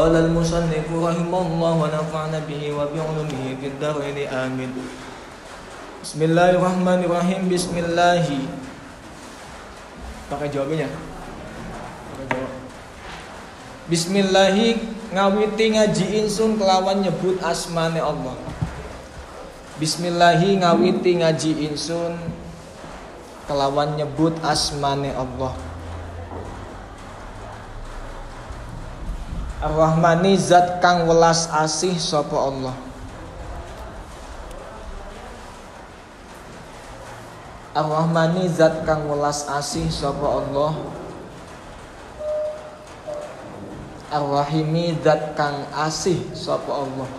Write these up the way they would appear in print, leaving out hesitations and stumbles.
Qala al-musannif rahimahullah wa nafa'na bihi wa bi'ulumihi fid dharain amin. Bismillahirrahmanirrahim. Bismillahi. Pakai jawabannya. Pakai jawab. Bismillahi ngawiti ngaji insun kelawan nyebut asmane Allah. Bismillahi ngawiti ngaji insun kelawan nyebut asmane Allah. Ar-Rahmani zat kang welas asih sapa Allah. Ar-Rahmani zat kang welas asih sapa Allah. Ar-Rahimi zat kang asih sapa Allah.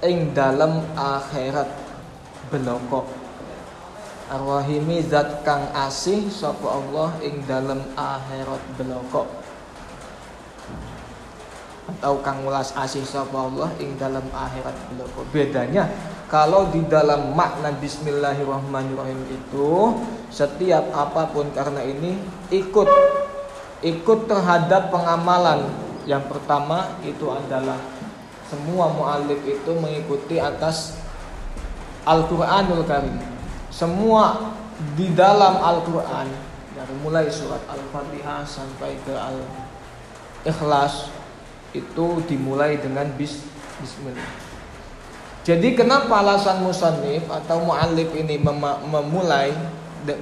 Ing dalem akhirat beloko. Ar-Rahimi zat kang asih sapa Allah ing dalem akhirat beloko. Atau kang welas asih sapa Allah ing dalam akhirat beloko. Bedanya kalau di dalam makna bismillahirrahmanirrahim itu setiap apapun karena ini ikut terhadap pengamalan. Yang pertama itu adalah semua mu'allif itu mengikuti atas Al-Qur'anul Karim. Semua di dalam Al-Qur'an dari mulai surat Al-Fatihah sampai ke Al-Ikhlas itu dimulai dengan bismillah. Jadi kenapa alasan musannif atau mu'allif ini memulai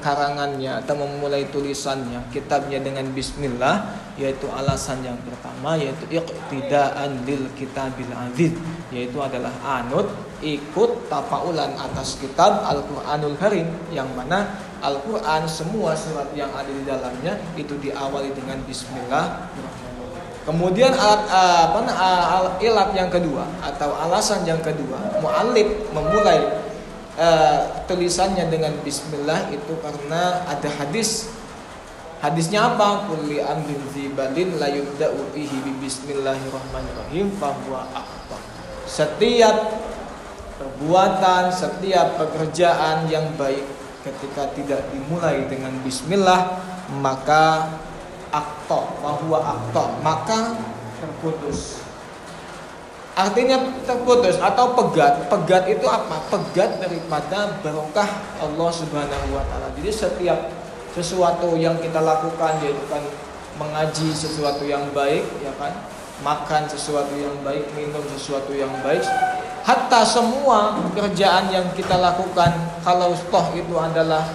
karangannya atau memulai tulisannya kitabnya dengan bismillah, yaitu alasan yang pertama yaitu iqtidaan lil kitabil aziz, yaitu adalah anut ikut tafaulan atas kitab Al-Qur'anul Karim, yang mana Al-Qur'an semua surat yang ada di dalamnya itu diawali dengan bismillah. Kemudian ilat yang kedua atau alasan yang kedua, mu'allif memulai tulisannya dengan bismillah itu karena ada hadis. Hadisnya apa? Kulli amrin zibalin la yubda'u bihi bismillahirrahmanirrahim fahuwa akhta. Setiap perbuatan, setiap pekerjaan yang baik ketika tidak dimulai dengan bismillah maka maka terputus. Artinya terputus atau pegat. Pegat itu apa? Pegat daripada barokah Allah Subhanahu wa taala. Jadi setiap sesuatu yang kita lakukan, yaitu kan mengaji sesuatu yang baik, ya kan? Makan sesuatu yang baik, minum sesuatu yang baik. Hatta semua pekerjaan yang kita lakukan kalau toh itu adalah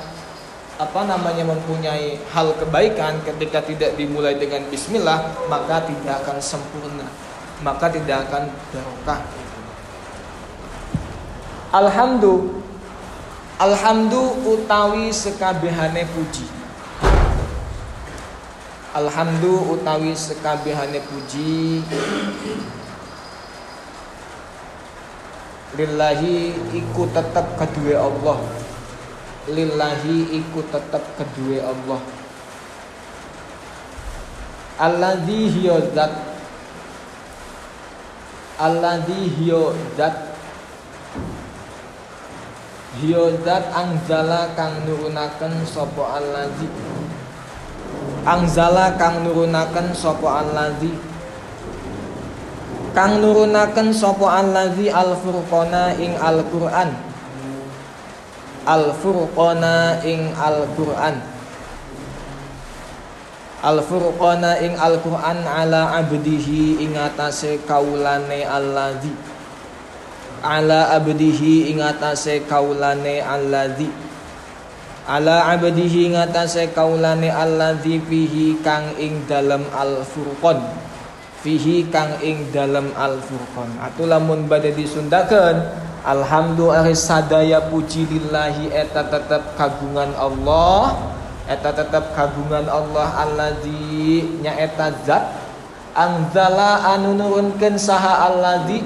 mempunyai hal kebaikan, ketika tidak dimulai dengan bismillah maka tidak akan sempurna, maka tidak akan barokah. Alhamdu utawi sekabehane puji. Alhamdu utawi sekabehane puji lillahi iku tetep kedue Allah. Lillahi iku tetep kedue Allah. Alladzi hiya zat angzala kang nurunaken sapa alladzi. Angzala kang nurunaken sapa alladzi. Kang nurunaken sapa alladzi al-furqana ing Al-Qur'an. Al-Furqana ing Al-Qur'an. Al-Furqana ing Al-Qur'an ala abdihi ing atase kaulane alladzi. Ala abdihi ing atase kaulane alladzi. Ala abdihi ing atase kaulane alladzi fihi kang ing dalem Al-Furqan. Fihi kang ing dalem Al-Furqan. Atuh lamun badhe disundakeun alhamdu aris sadaya puji lillahi eta tetep kagungan Allah. Eta tetep kagungan Allah alladzi nyaeta zat anzala anu nurunkeun saha alladzi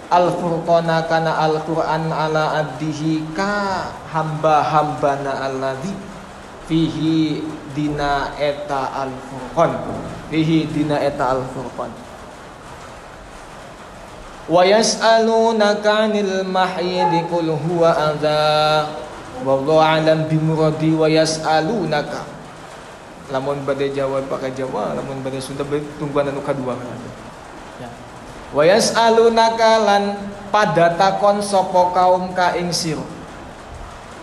al-furqana kana al-Qur'an ala abdihi ka hamba-hambana alladzi fihi dina eta al-furqan. Fihi dina eta al-furqan. Wa yas'alunaka 'anil mahyidi qul huwa adza wallahu a'lam bimuradi. Wa yas'alunaka Lamun bade Jawa pakai Jawa, lamun bade Sunda tungguan anu kadua kan. Ya. Wa yas'alunaka lan pada takon sapa kaum ka ing sira.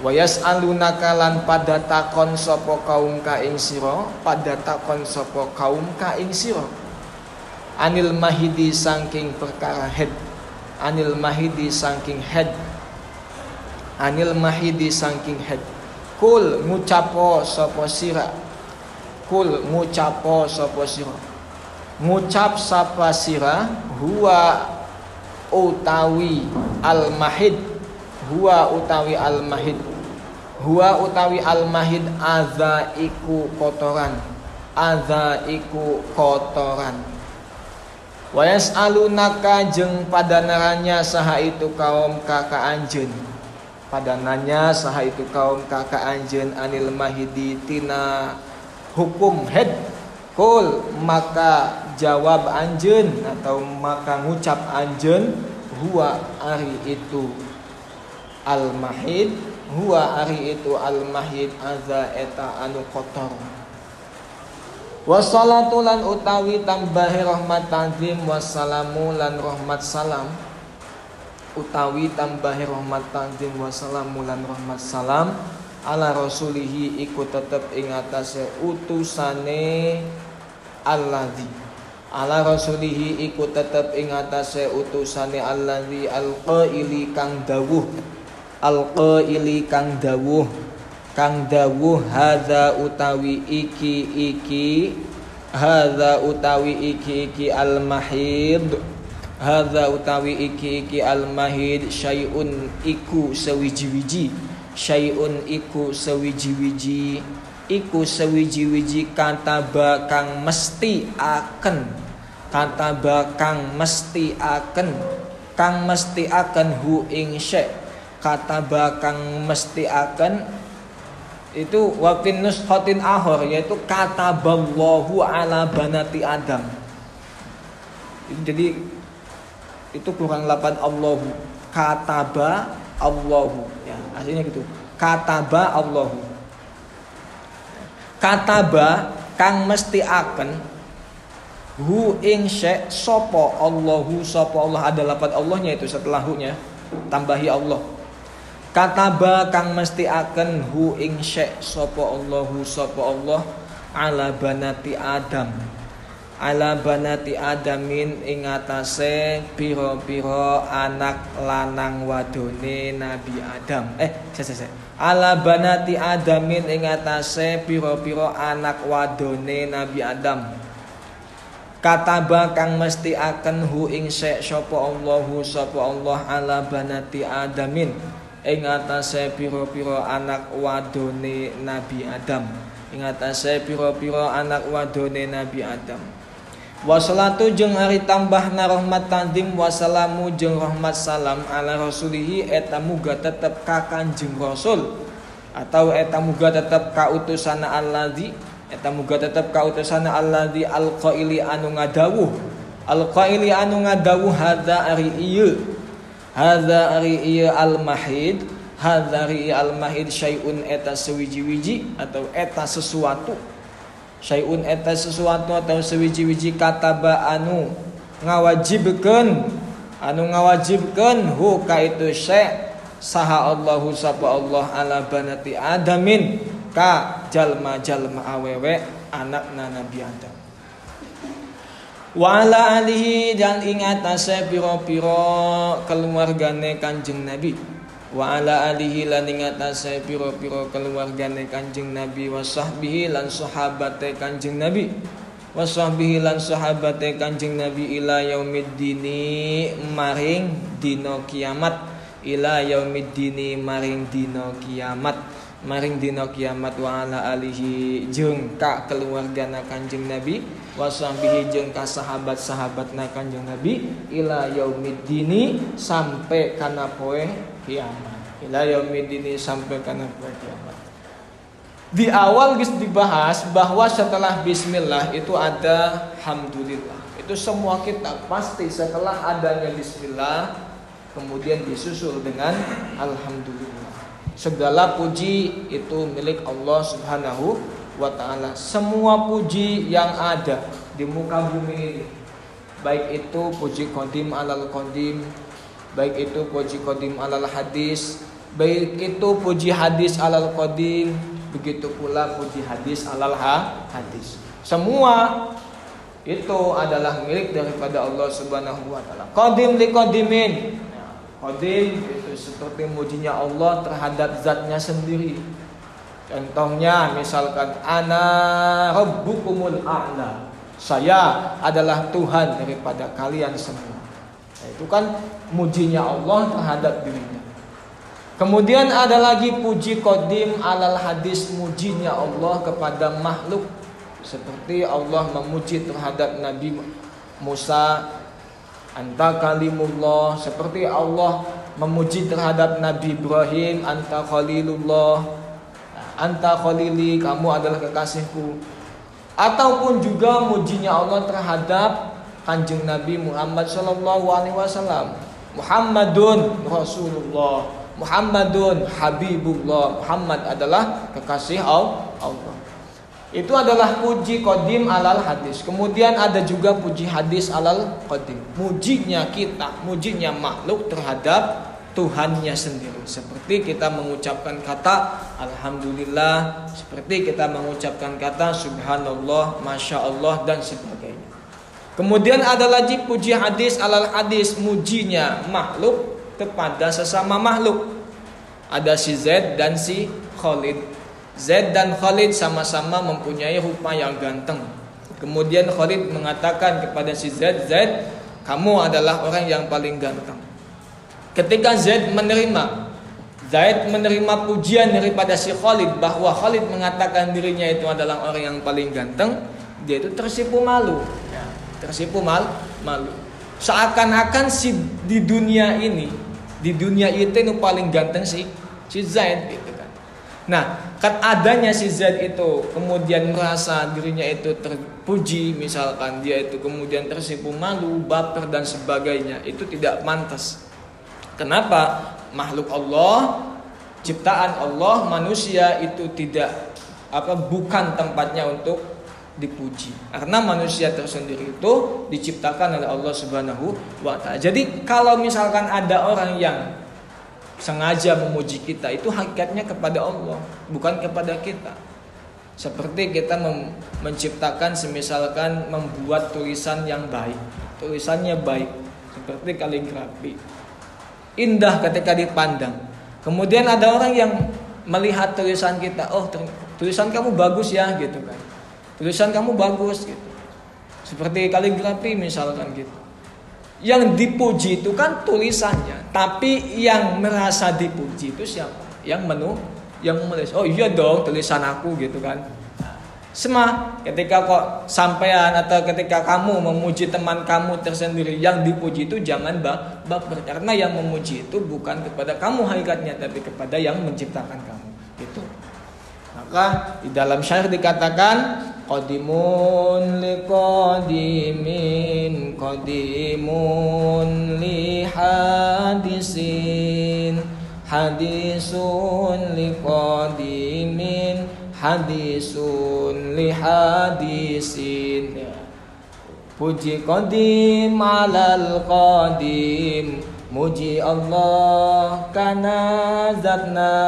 Wa yas'alunaka lan pada takon sapa kaum ka ing sira, pada takon sapa kaum ka ing sira. Anil mahidi saking perkara head. Anil mahidi saking head. Anil mahidi saking head. Kul ngucapo sapa sira. Kul ngucapo sapa sira. Ngucap sapa sira huwa utawi al mahid. Huwa utawi al mahid. Huwa utawi al mahid adza iku kotoran. Adza iku kotoran. Wa yas'alunaka jeung padanaranya saha itu kaum ka anjeun. Padananya saha itu kaum ka anjeun anil mahidi tina hukum head. Kul maka jawab anjeun atau maka ngucap anjeun huwa ari itu al mahid, huwa ari itu al mahid adza eta anu kotor. Wassalatu lan utawi tambahi rahmat tanzim wassalamu lan rahmat salam. Utawi tambahi rahmat tanzim wassalamu lan rahmat salam ala rasulihi iku tetep ing atase utusane alladzi. Ala rasulihi iku tetep ing atase utusane alladzi alqaili kang dawuh. Alqaili kang dawuh. Kang dawuh hadza utawi iki hadza utawi iki al mahid. Hadza utawi iki al mahid syai'un iku sewiji-wiji. Syai'un iku sewiji-wiji. Iku sewiji-wiji kataba kang mesti aken. Kataba kang mesti aken. Kang mesti aken hu ing syai'. Kataba kang mesti aken itu wafin nuskhatin akhar yaitu kataballahu ala banati Adam. Jadi itu kurang 8 Allahu. Kataba Allahu ya, aslinya gitu. Kataba Allahu. Kataba kang mesti akan hu ing syai' sapa Allahu, sapa Allah, ada 8 Allahnya itu setelah hu-nya tambahi Allah. Kataba kang mesti akan hu ing syai' sapa Allahu, sapa Allah ala banati Adam. Ala banati Adamin ing atase pira-pira anak lanang wadone Nabi Adam. Ala banati Adamin ing atase pira-pira anak wadone Nabi Adam. Kataba kang mesti akan hu ing syai' sapa Allahu, sapa Allah ala banati Adamin ing atase pira-pira anak wadone Nabi Adam. Ing atase pira-pira anak wadone Nabi Adam. Wassalatu jeung ari tambahna rahmat tanzim wassalamu jeung rahmat salam ala rasulihi eta muga tetep ka Kanjeng Rasul atau eta muga tetep ka utusana alladzi, eta muga tetep ka utusana alladzi alqaili anu ngadawuh. Alqaili anu ngadawuh hadza ari ieu. Hadza ari ieu al-mahid. Hadza ari al-mahid syai'un eta sewiji-wiji atau eta sesuatu. Syai'un eta sesuatu atau sewiji-wiji kataba anu ngawajibkeun hu ka itu syai' saha Allahu sapa Allah ala banati Adamin ka jalma-jalma awewe anakna Nabi Adam. Wa ala alihi dan ingat ase piro-piro keluargane Kanjeng Nabi. Wa ala alihi lan ingat ase piro-piro keluargane Kanjeng Nabi wa sahbihi lan sahabate Kanjeng Nabi. Wa sahbihi lan sahabate Kanjeng Nabi ila yaumiddini maring dina kiamat. Ila yaumiddini maring dina kiamat. Maring dina kiamat wa ala alihi jeung ka keluargana Kanjeng Nabi wa sahbihi jeung ka sahabat-sahabatna Kanjeng Nabi ila yaumiddini sampai kana poe kiamat. Ila yaumiddini sampai kana poe kiamat. Di awal guys dibahas bahwa setelah bismillah itu ada hamdulillah. Itu semua kitab pasti setelah adanya bismillah kemudian disusul dengan alhamdulillah. Segala puji itu milik Allah Subhanahu wa ta'ala. Semua puji yang ada di muka bumi ini, baik itu puji qadim alal qadim, baik itu puji qadim alal hadis, baik itu puji hadis alal qadim, begitu pula puji hadis alal hadis. Semua itu adalah milik daripada Allah Subhanahu wa taala. Qadim li qadimin. Qadim itu seperti mujinya Allah terhadap zatnya sendiri. Contohnya misalkan ana rabbukumul a'la. Saya adalah Tuhan daripada kalian semua. Nah, itu kan mujinya Allah terhadap dirinya. Kemudian ada lagi puji qadim alal hadis, mujinya Allah kepada makhluk. Seperti Allah memuji terhadap Nabi Musa, anta kalimullah. Seperti Allah memuji terhadap Nabi Ibrahim, anta khalilullah, anta khalili, kamu adalah kekasihku. Ataupun juga mujinya Allah terhadap Kanjeng Nabi Muhammad sallallahu alaihi wasallam, Muhammadun Rasulullah, Muhammadun Habibullah, Muhammad adalah kekasih Allah. Itu adalah puji qadim alal hadis. Kemudian ada juga puji hadis alal qadim, mujinya kita, mujinya makhluk terhadap Tuhannya sendiri. Seperti kita mengucapkan kata alhamdulillah, seperti kita mengucapkan kata subhanallah, masya Allah, dan sebagainya. Kemudian ada lagi puji hadis alal hadis, mujinya makhluk kepada sesama makhluk. Ada si Zaid dan si Khalid. Zaid dan Khalid sama-sama mempunyai rupa yang ganteng. Kemudian Khalid mengatakan kepada si Zaid, Zaid, kamu adalah orang yang paling ganteng. Ketika Zaid menerima pujian daripada si Khalid, bahwa Khalid mengatakan dirinya itu adalah orang yang paling ganteng, dia itu tersipu malu. Tersipu malu. Seakan-akan si di dunia itu paling ganteng si Zaid gitu kan. Nah, kan adanya si Zaid itu kemudian merasa dirinya itu terpuji, misalkan dia itu kemudian tersipu malu, baper dan sebagainya, itu tidak pantas. Kenapa? Makhluk Allah, ciptaan Allah, manusia itu bukan tempatnya untuk dipuji. Karena manusia tersendiri itu diciptakan oleh Allah Subhanahu wa taala. Jadi kalau misalkan ada orang yang sengaja memuji kita, itu hakikatnya kepada Allah, bukan kepada kita. Seperti kita menciptakan, semisalkan membuat tulisan yang baik, tulisannya baik, seperti kaligrafi, indah ketika dipandang. Kemudian ada orang yang melihat tulisan kita, oh tulisan kamu bagus ya gitu kan, tulisan kamu bagus gitu, seperti kaligrafi misalkan gitu. Yang dipuji itu kan tulisannya, tapi yang merasa dipuji itu siapa? Yang menulis. Oh iya dong, tulisan aku gitu kan. Ketika kok sampean atau ketika kamu memuji teman kamu tersendiri, yang dipuji itu jangan baper, karena yang memuji itu bukan kepada kamu hakikatnya, tapi kepada yang menciptakan kamu. Gitu. Maka di dalam syair dikatakan qadimun li qadimin, qadimun li hadisin, hadisun li qadimin, hadisun li hadisin. Puji qadim alal qadim, muji Allah kana zatna.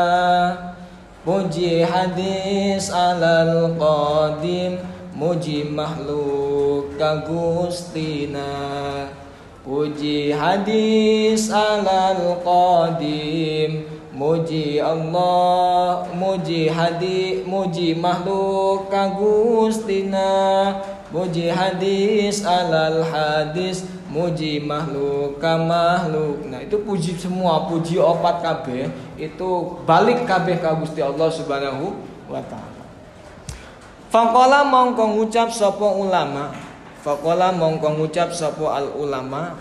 Puji hadis alal qadim, muji makhluk kagustina. Puji hadis alal qadim, muji Allah, muji makhluk kagustina. Muji hadis alal hadis, muji makhluk ka makhluk. Nah itu puji semua, puji opat kabeh itu balik kabeh ka Gusti Allah Subhanahu wa taala. Faqala mongko ngucap sapa ulama, faqala mongko ngucap sapa al ulama,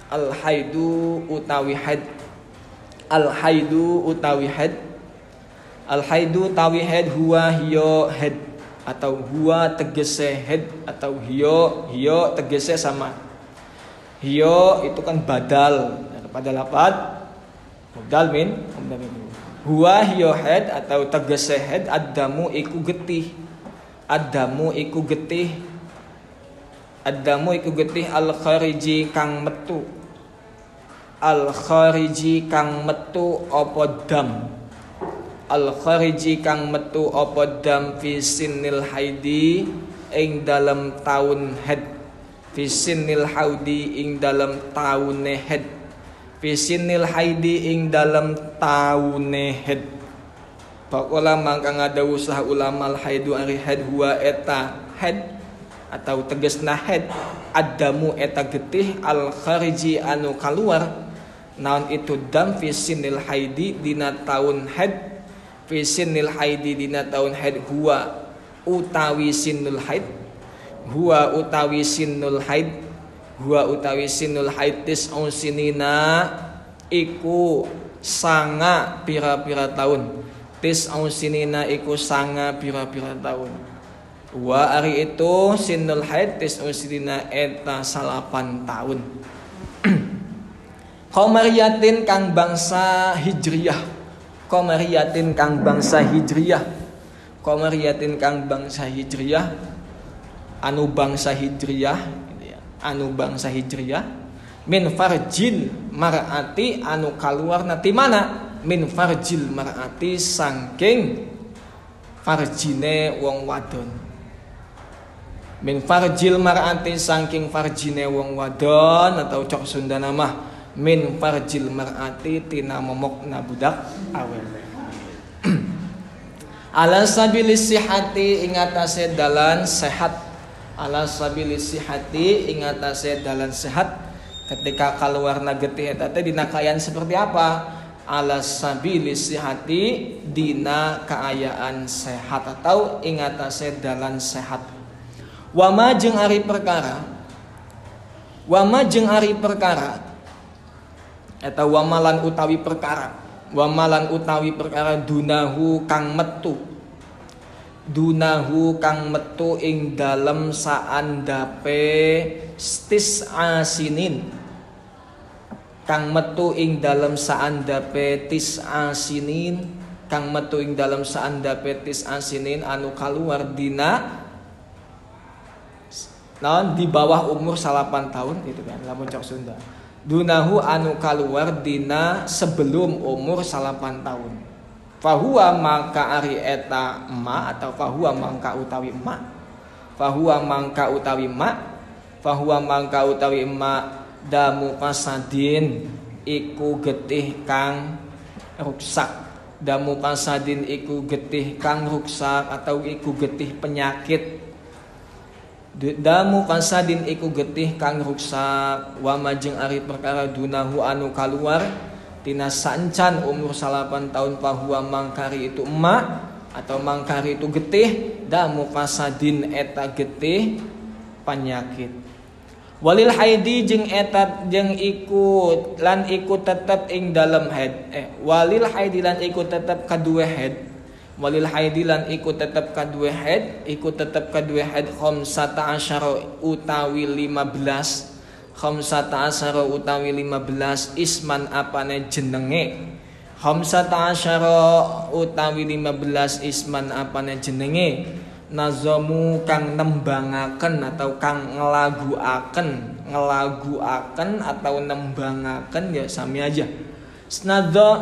al haidu utawi haid, al haidu utawi haid, al haidu utawi haid huwa hiya haid, atau huwa tegese haid, atau hiya tegese sama. Hiyo itu kan badal pada lafaz mubdal min. Huwa hiyo haid atau tegese haid, ad-damu iku getih. Adamu iku getih. Adamu iku getih al-khariji kang metu. Al-khariji kang metu apa dam. Al-khariji kang metu apa dam fi sinil haidi ing dalam taun haid. Fi sinil haudi ing dalam taune haid. Fi sinil haidi ing dalam taune haid. Pakola mangka ngadawu sah ulama al-haidu ari haid huwa eta haid atau tegasna haid adamu eta getih al-khariji anu kaluar naon itu dam fi sinil haidi dina taun haid fi sinil haidi dina taun haid huwa utawi sinul haid huwa utawi sinul haid huwa utawi sinul haid tis'un sinina iku sanga pira-pira tahun tis'un sinina iku sanga pira-pira tahun wa ari itu sinul haid tis'un sinina eta 8 tahun Qamariyatin kang bangsa hijriyah Qamariyatin kang bangsa hijriyah Qamariyatin kang bangsa hijriyah anu bangsa hijriyah anu bangsa hijriyah min farjil mar'ati anu kaluarna ti mana min farjil mar'ati sangking farjine wong wadon min farjil mar'ati sangking farjine wong wadon atau cok Sunda nama min farjil mar'ati tina momokna budak awewe ala sabilis sihati ing atase dalan sehat ala sabilis sihati ing atase dalan sehat ketika kaluarna getih eta teh dina kaayaan seperti apa ala sabilis sihati dina kaayaan sehat atau ing atase dalan sehat wama jeung ari perkara eta wamalan utawi perkara dunahu kang metu ing dalem saandape tis'asinin kang metu ing dalem saandape tis'asinin kang metu ing dalem saandape tis'asinin anu kaluar dina naon di bawah umur 8 tahun gitu kan lamun cok Sunda dunahu anu kaluar dina sebelum umur 8 tahun fahuwa mangka ari eta emak atau fahuwa mangka utawi emak damu pasadin iku getih kang ruksak atau iku getih penyakit damu pasadin iku getih kang ruksak wa majeng ari perkara dunahu anu kaluar tina sancan umur 8 tahun fahuwa mangkari itu emak atau mangkari itu getih damu pasadin eta getih penyakit walil haidi jeung eta jeung iku tetep ing dalem haid walil haidi lan iku tetep kadue haid walil haidi lan iku tetep kadue haid khamsata asyara utawi 15 isman apane jenenge khamsata asyara utawi 15 isman apane jenenge nazamu kang nembangaken atau kang ngelaguaken atau nembangaken ya sami aja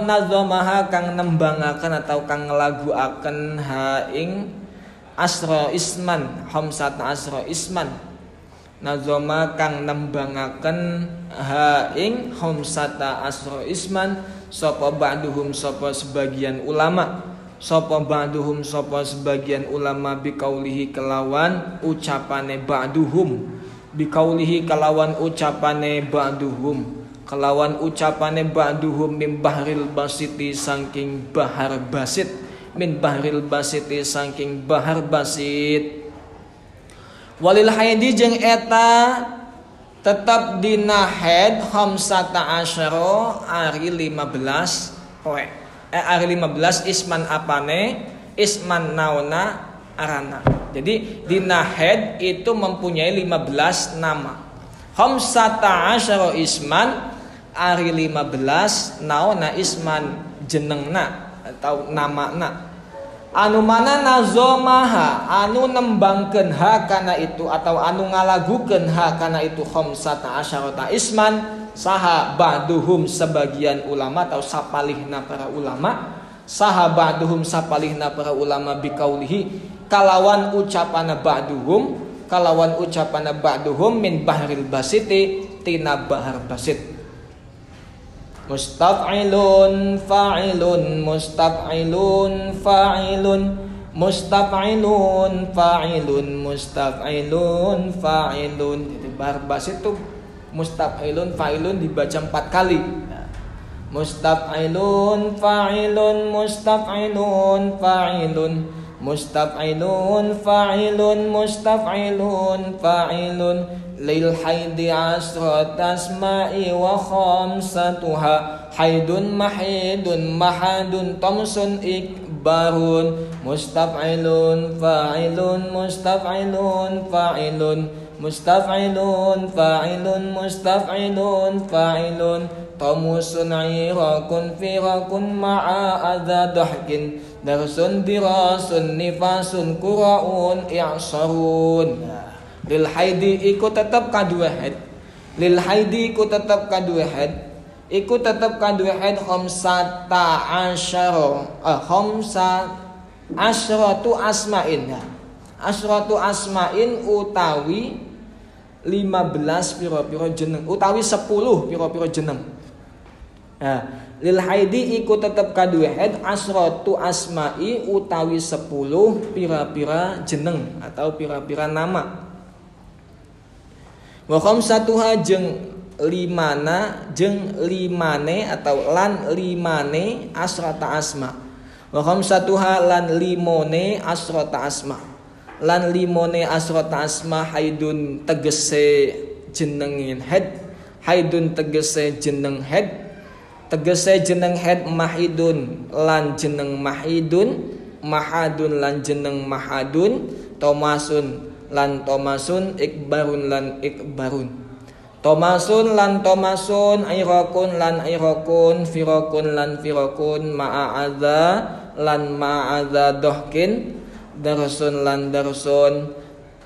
nazamaha kang nembangaken atau kang ngelaguaken ha ing asra isman khamsata asra isman nazama kang nembangaken ha ing khamsata asra isman sapa ba'duhum sapa sebagian ulama biqaulihi kelawan ucapane ba'duhum min bahril basiti saking bahar basit walil haidi jeung eta tetap dina haid khamsata asyara ari 15 poe ari 15 isman apane isman nauna arana jadi dina haid itu mempunyai 15 nama khamsata asyara isman ari 15 naona isman jenengna atau namana anu mana nazomaha anu nembangkeun ha kana itu atau anu ngalagukeun ha kana itu khamsata asyarata isman saha ba'duhum sebagian ulama atau sapalihna para ulama saha ba'duhum sapalihna para ulama biqaulihi kalawan ucapana ba'duhum min bahril basiti tina bahar basit mustaf'ilun fa'ilun mustaf'ilun fa'ilun mustaf'ilun fa'ilun mustaf'ilun fa'ilun. Jadi bahar basit itu mustaf'ilun fa'ilun dibaca 4 kali. Mustaf'ilun fa'ilun mustaf'ilun fa'ilun mustaf'ilun fa'ilun mustaf'ilun fa'ilun lil haidi asrat asma'i wa khamsatuha haidun mahidun mahadun tamsun ikbarun mustaf'ilun fa'ilun mustaf'ilun fa'ilun mustaf'ilun fa'ilun mustaf'ilun fa'ilun tamusun irakun firakun ma'a adha dahkin darsun dirasun nifasun qura'un i'sarun. Lil haidi iku tetep kadua head. Lil haidi iku tetep kadua head. Iku tetep kadua head khamsata asyratu asma'in. Asyratu asma'in utawi 15 pira-pira jeneng utawi 10 pira-pira jeneng. Nah, lil haidi iku tetep kadua head asyratu asma'i utawi 10 pira-pira jeneng atau pira-pira nama. Wa khamsatuha jeung limane atau lan limane asrata asma. Wa khamsatuha lan limone asrata asma. Lan limone asrata asma haidun tegese jenengin head. Haidun tegese jeneng head. Tegese jeneng head mahidun lan jeneng mahidun. Mahadun lan jeneng mahadun. Tomasun lan tomasun ikbarun lan ikbarun. Tomasun lan tomasun irakun lan irakun firakun lan firakun ma'adza lan ma'adza dohkin darsun lan darsun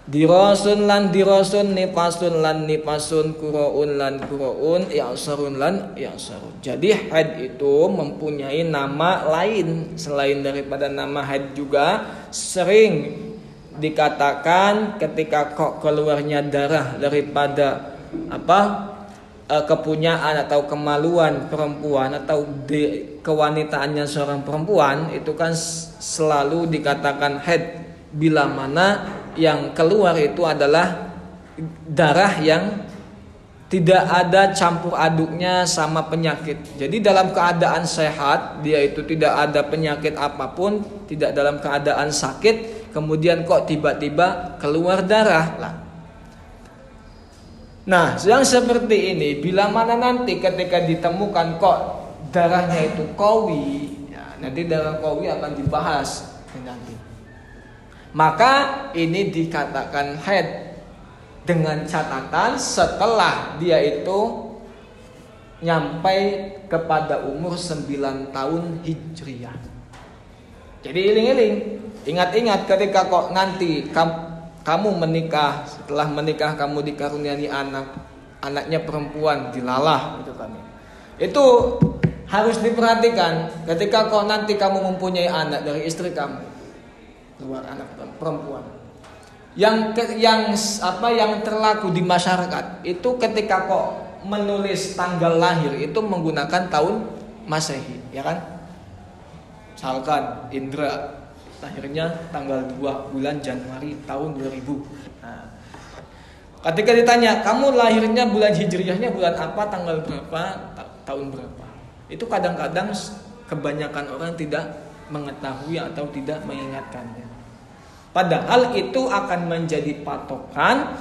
dirasun lan dirasun nipasun lan nipasun quraun lan quraun i'sarun lan i'sarun. Jadi haid itu mempunyai nama lain selain daripada nama haid juga sering dikatakan ketika kok keluarnya darah daripada kepunyaan atau kemaluan perempuan atau kewanitaannya seorang perempuan itu kan selalu dikatakan haid bila mana yang keluar itu adalah darah yang tidak ada campur aduknya sama penyakit. Jadi dalam keadaan sehat dia itu tidak ada penyakit apapun, tidak dalam keadaan sakit, kemudian kok tiba-tiba keluar darah lah. Nah, yang seperti ini bila mana nanti ketika ditemukan kok darahnya itu qawi, ya, nanti darah qawi akan dibahas nanti. Maka ini dikatakan haid dengan catatan setelah dia itu nyampai kepada umur 9 tahun Hijriah. Jadi iling-iling, ingat-ingat ketika kok nanti kamu menikah, setelah menikah kamu dikaruniai anaknya perempuan dilalah gitu kan. Itu harus diperhatikan ketika kok nanti kamu mempunyai anak dari istri kamu, keluar anak perempuan. Yang terlaku di masyarakat itu ketika kok menulis tanggal lahir itu menggunakan tahun Masehi, ya kan? Misalkan Indra lahirnya tanggal 2 bulan Januari tahun 2000. Nah, ketika ditanya, kamu lahirnya bulan Hijriahnya bulan apa, tanggal berapa, tahun berapa? Itu kadang-kadang kebanyakan orang tidak mengetahui atau tidak mengingatkannya. Padahal itu akan menjadi patokan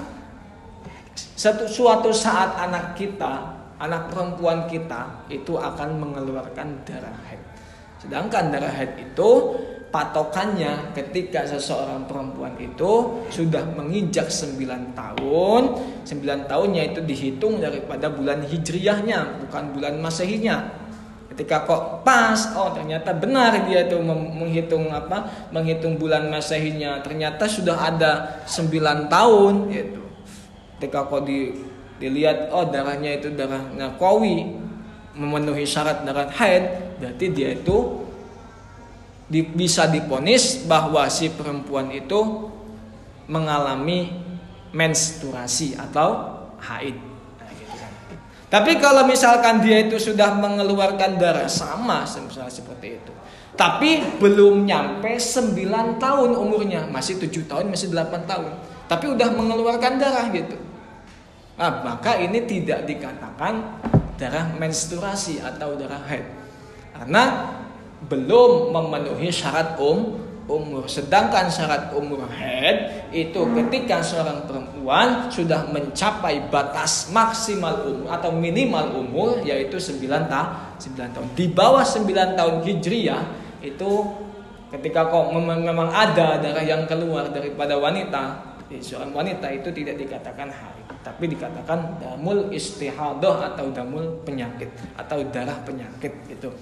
suatu saat anak kita, anak perempuan kita itu akan mengeluarkan darah haid. Sedangkan darah haid itu patokannya ketika seseorang perempuan itu sudah menginjak 9 tahun. 9 tahunnya itu dihitung daripada bulan Hijriahnya, bukan bulan Masehinya. Ketika kok pas, oh ternyata benar dia itu menghitung bulan Masehinya, ternyata sudah ada 9 tahun gitu. Ketika kok dilihat, oh darahnya itu darahnya qawi, memenuhi syarat darah haid, berarti dia itu bisa diponis bahwa si perempuan itu mengalami menstruasi atau haid. Tapi kalau misalkan dia itu sudah mengeluarkan darah sama misalnya seperti itu, tapi belum nyampe 9 tahun umurnya, masih 7 tahun, masih 8 tahun, tapi udah mengeluarkan darah gitu. Nah, maka ini tidak dikatakan darah menstruasi atau darah haid. Karena belum memenuhi syarat umur. Sedangkan syarat umur haid itu ketika seorang perempuan sudah mencapai batas maksimal umur atau minimal umur, yaitu 9 tahun. Di bawah 9 tahun Hijriyah itu ketika kok memang ada darah yang keluar daripada wanita, seorang wanita itu tidak dikatakan haid, tapi dikatakan damul istihadah atau damul penyakit atau darah penyakit gitu.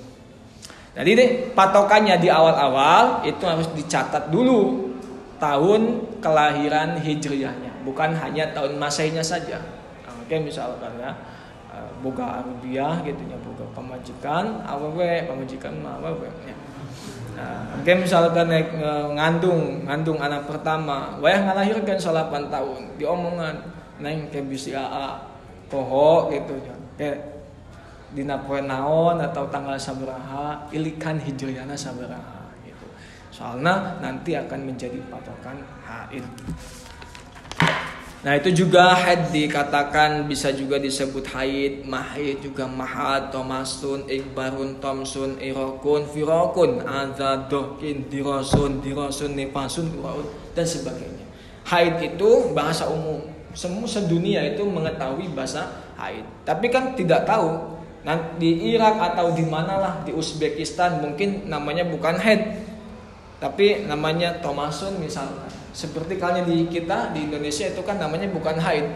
Jadi patokannya di awal-awal itu harus dicatat dulu tahun kelahiran Hijriyahnya, bukan hanya tahun Masehinya saja. Oke, misalkan ya boga Arabiah gitu ya, boga pamajikan pamajikan ya. Oke, misalkan ngandung anak pertama, wayah ngalahirkan 8 tahun, diomongan neng ke bisi aa poho gitu ya. Dina poe naon atau tanggal sabaraha ilikan hijriyana sabaraha gitu. Soalnya nanti akan menjadi patokan haid. Nah, itu juga haid dikatakan bisa juga disebut haid, mahid juga mahad, tomasun, ikbarun, tomsun, irokun, firokun, azadokin, dirosun, nifasun, uraun, dan sebagainya. Haid itu bahasa umum. Semua sedunia itu mengetahui bahasa haid. Tapi kan tidak tahu. Di Irak atau di manalah, di Uzbekistan mungkin namanya bukan haid, tapi namanya tomasun misalnya. Seperti halnya di kita di Indonesia itu kan namanya bukan haid,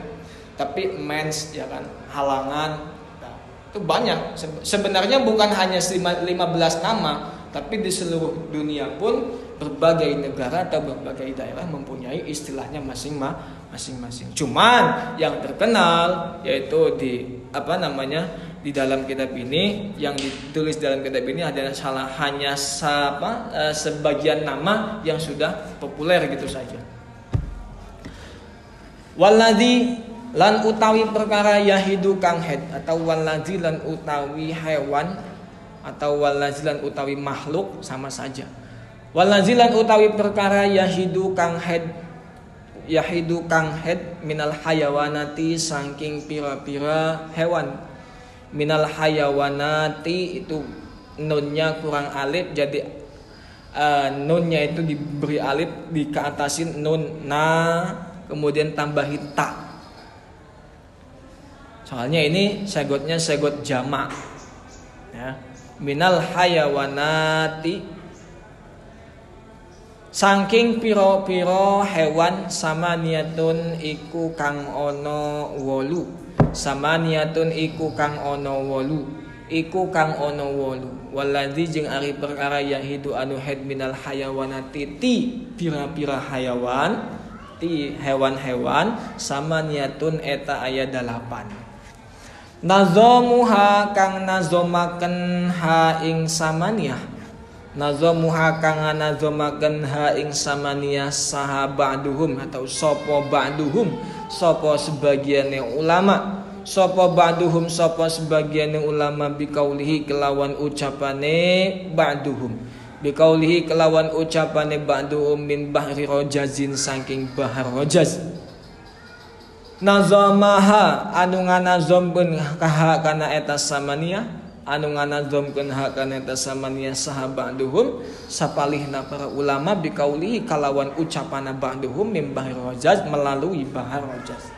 tapi mens ya kan, halangan. Nah, itu banyak. Sebenarnya bukan hanya 15 nama, tapi di seluruh dunia pun berbagai negara atau berbagai daerah mempunyai istilahnya masing-masing. Cuman yang terkenal yaitu di dalam kitab ini, yang ditulis dalam kitab ini adalah hanya sebagian nama yang sudah populer gitu saja. Waladzi lan utawi perkara yahidu kang haid, atau waladzi lan utawi hewan, atau waladzi lan utawi makhluk sama saja. Waladzi lan utawi perkara yahidu kang haid minal hayawanati saking pira-pira hewan. Minal hayawanati itu nunnya kurang alif, jadi nunnya itu diberi alif, dikeatasin nun na, kemudian tambahin ta. Soalnya ini segotnya segot jamak ya. Minal hayawanati saking piro-piro hewan, samaniyatun iku kang ono wolu. Samaniyatun iku kang ono wolu. Waladzi jeung ari perkara yahidu anu haid minal hayawanati ti pira-pira hayawan, ti hewan-hewan, samaniyatun eta aya 8. Nazomuha kang nazomaken ha ing samaniyah. Nazomuha kang nazomaken ha ing samaniyah saha ba'duhum atau sapa ba'duhum, sapa sebagiane ulama, sapa ba'duhum sapa sebagiane ulama biqaulihi kelawan ucapane ba'duhum, biqaulihi kelawan ucapane ba'duhum min bahri rajazin saking bahar rajaz. Nazamaha anu nganazomkeun ka kana eta samaniyah, anu nganazomkeun ha kana eta samaniyah saha ba'duhum sapalihna para ulama biqaulihi kalawan ucapana ba'duhum min bahri rajaz, melalui bahar rajaz.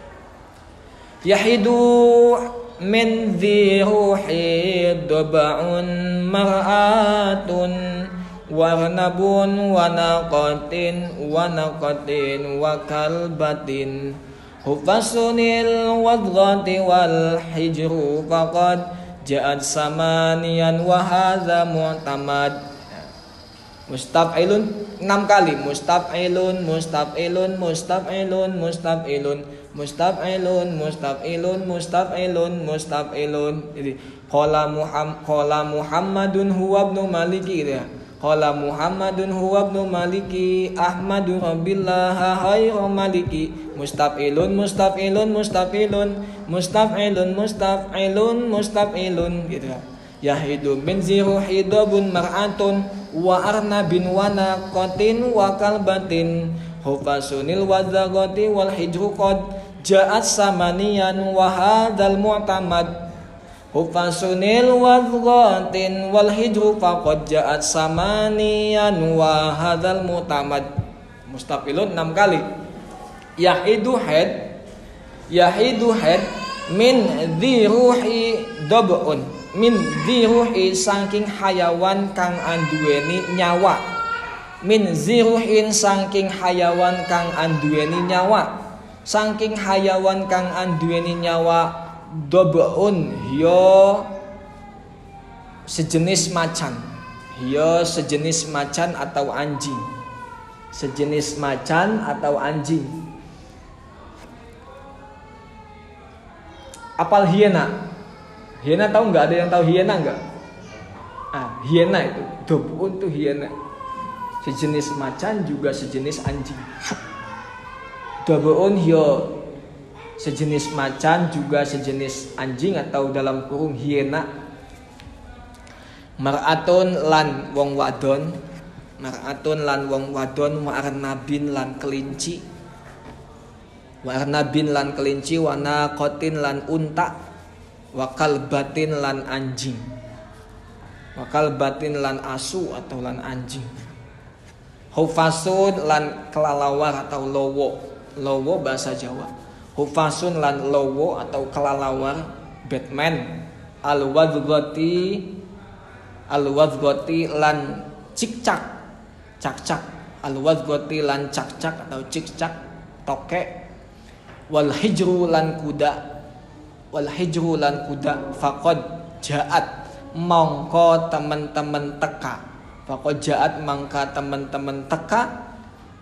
Yahidu min dhi ruhi dab'un mar'atun warnabun wa naqatin wa kalbatin hufasunil wadghati wal hijru faqad ja'at samaniyan wa hadza mu'tamad. Mustaf'ilun 6 kali. Mustaf'ilun, mustaf'ilun, mustaf'ilun, mustaf'ilun, mustaf'ilun, mustaf'ilun, mustaf'ilun, mustaf'ilun. Jadi qala Muhammadun huwa ibnu Maliki gitu ya. Qala Muhammadun huwa ibnu Maliki Ahmadu rabbillah khairu maliki. Mustaf'ilun, mustaf'ilun, mustaf'ilun, mustaf'ilun, mustaf'ilun, mustaf'ilun gitu ya. Yahidu min ziru hidabun mar'atun wa arnabin wa naqatin wa kalbatin hufasunil wadzagati wal hijru qad ja'at samaniyan wa hadzal mu'tamad. Hufasunil wadzagatin wal hijru faqad ja'at samaniyan wa hadzal mu'tamad. Mustaf'ilun 6 kali. Yahidu head min dhiruhi dab'un. Min ziruhi saking hayawan kang anduweni nyawa. Min ziruhin saking hayawan kang anduweni nyawa. Saking hayawan kang anduweni nyawa. Dobun yo sejenis macan. Yo sejenis macan atau anjing. Sejenis macan atau anjing. Apal hiena? Hiena tahu nggak? Ada yang tahu hiena nggak? Hiena itu dobun tuh hiena. Sejenis macan juga sejenis anjing. Dobun hio sejenis macan juga sejenis anjing atau dalam kurung hiena. Mar'atun lan wong wadon. Mar'atun lan wong wadon wa arnabin lan kelinci. Wa arnabin lan kelinci wa naqatin lan unta. Wakal batin lan anjing. Wakal batin lan asu atau lan anjing. Hufasun lan kelalawar atau lowo. Lowo bahasa Jawa. Hufasun lan lowo atau kelalawar. Batman. Al-wadghati lan cikcak. Cakcak. Al-wadghati lan cakcak atau cikcak. Tokek. Wal hijru lan kuda. Wal hijru lan kuda faqad ja'at mongko teman-teman teka. Faqad ja'at mangka teman-teman teka.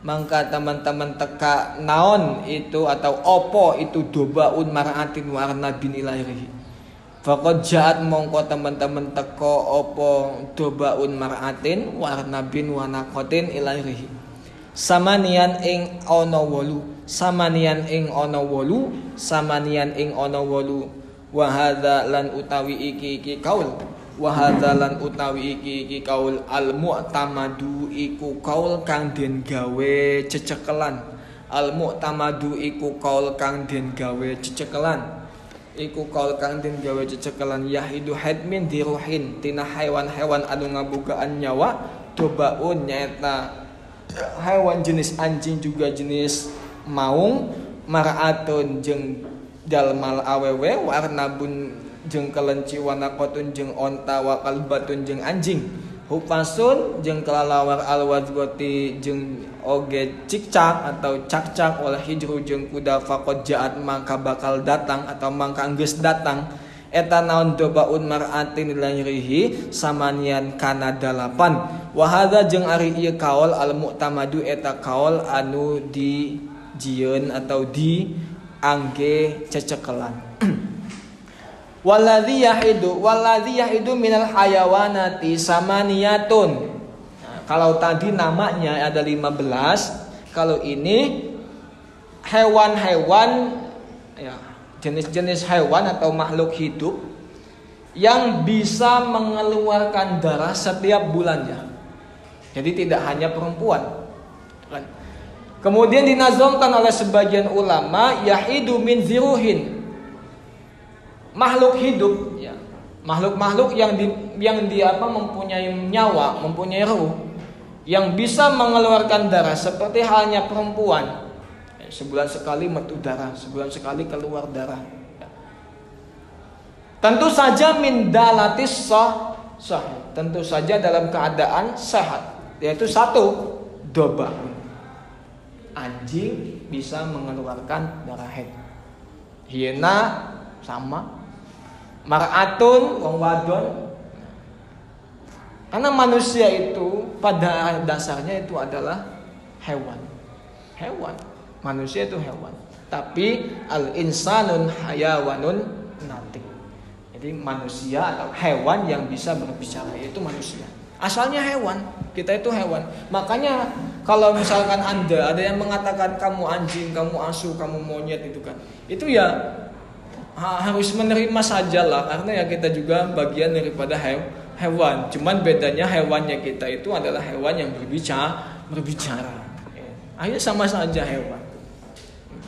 Mangka teman-teman teka naon itu atau opo itu dobaun mar'atin wa arnabin ilairihi. Faqad ja'at mongko teman-teman teko opo dobaun mar'atin wa arnabin wa naqatin ilairihi. Samanian ing ana 8. Samanian ing ana 8. Samanian ing ana 8. Wa hadza lan utawi iki kaul. Wa hadza lan utawi iki kaul al mu'tamadu iku kaul kang den gawe cecekelan. Al mu'tamadu iku kaul kang den gawe cecekelan. Iku kaul kang den gawe cecekelan. Yahidu hadmin diruhin tina hewan-hewan anu ngabogaan nyawa. Dobaun nyaeta hewan jenis anjing juga jenis maung. Mar'atun jeung dalmal awewe wa arnabun jeung kelenci wa naqatun jeung onta wa kalbatun jeung anjing. Hufasun jeung kelalawar alwadzgoti jeung oge cikcak atau cakcak wal hijru jeung kuda faqad ja'at mangka bakal datang atau mangka geus datang eta naon dobaun mar'atin ilairihi samanian kana 8. Wa hadza jeung ari ieu kaul al mu'tamadu eta kaul anu dijieun atau di angge cecekelan. Waladhi yahidu minal hayawanati samaniyatun. Nah, kalau tadi namanya ada 15, kalau ini hewan-hewan ya, jenis-jenis hewan atau makhluk hidup yang bisa mengeluarkan darah setiap bulannya. Jadi tidak hanya perempuan. Kemudian dinazamkan oleh sebagian ulama yahidu min ziruhin. Makhluk hidup ya. Makhluk-makhluk yang mempunyai nyawa, mempunyai ruh, yang bisa mengeluarkan darah seperti halnya perempuan. Sebulan sekali metu darah, sebulan sekali keluar darah. Tentu saja min dalatis sah. Tentu saja dalam keadaan sehat. Yaitu 1, doba. Anjing bisa mengeluarkan darah haid. Hiena sama. mar'atun wong wadon. Karena manusia itu pada dasarnya itu adalah hewan. Manusia itu hewan. Tapi al-insanun hayawanun natik. Jadi manusia atau hewan yang bisa berbicara itu manusia. Asalnya hewan, kita itu hewan. Makanya kalau misalkan ada yang mengatakan kamu anjing, kamu asu, kamu monyet itu kan, itu ya harus menerima sajalah, karena ya kita juga bagian daripada hewan. Cuman bedanya hewannya kita itu adalah hewan yang berbicara. Ayo sama saja hewan.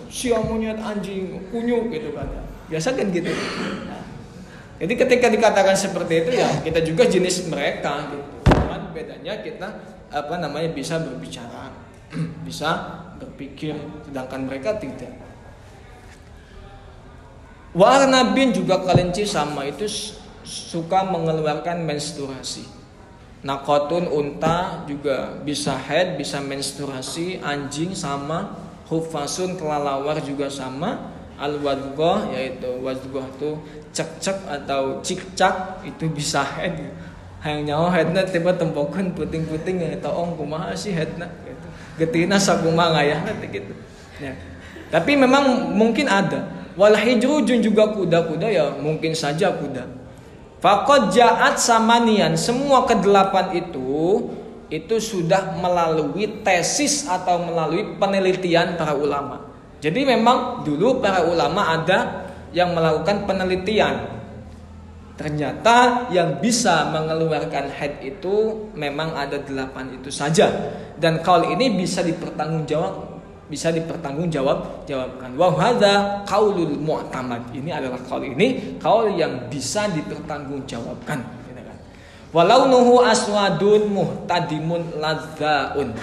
Sia monyet anjing kunyuk gitu kan. Biasa kan gitu. Nah, jadi ketika dikatakan seperti itu ya kita juga jenis mereka gitu. Cuman bedanya kita bisa berbicara, bisa berpikir, sedangkan mereka tidak. Warna bin juga kelinci sama itu suka mengeluarkan menstruasi. Nakotun unta juga bisa haid, bisa menstruasi. Anjing sama. Hufasun kelelawar juga sama. Al-wadghah yaitu wadghah itu cek-cek atau cik-cak itu bisa haid. Hayang nyawa haidna tiba tempokeun puting-puting eta ong kumaha sih haidna gitu. Getina sakumaha ngayahna gitu. Ya. Tapi memang mungkin ada. Wal hijrujun juga kuda-kuda ya mungkin saja kuda. Faqad ja'at samanian, semua kedelapan itu sudah melalui tesis atau melalui penelitian para ulama. Jadi memang dulu para ulama ada yang melakukan penelitian. Ternyata yang bisa mengeluarkan haid itu memang ada 8 itu saja. Dan kaul ini bisa dipertanggungjawabkan. Wa hadza qaulul mu'tamad. Ini adalah kaul yang bisa dipertanggungjawabkan, gitu kan. Walau nuhu aswadun muhtadimun ladzaun.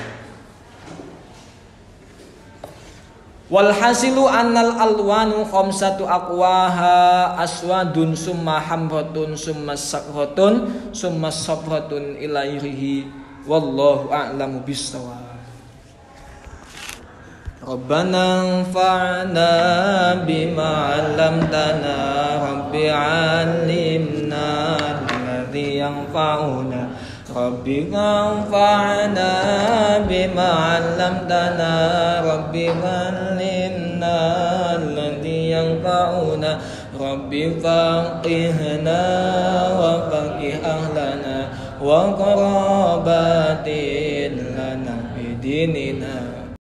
Wal hasilu annal alwanu khamsatu aqwaha aswadun summa hamratun summa sakratun summa sabratun ilaihi wallahu a'lamu bissawab. Rabbana anfa'na bima 'allamtana rabbi 'allimna alladhi yanfa'una rabbi anfa'na bima 'allamtana rabbi 'allimna alladhi yanfa'una rabbi faqihna wa faqih ahlana wa qarabatin lana bidinina.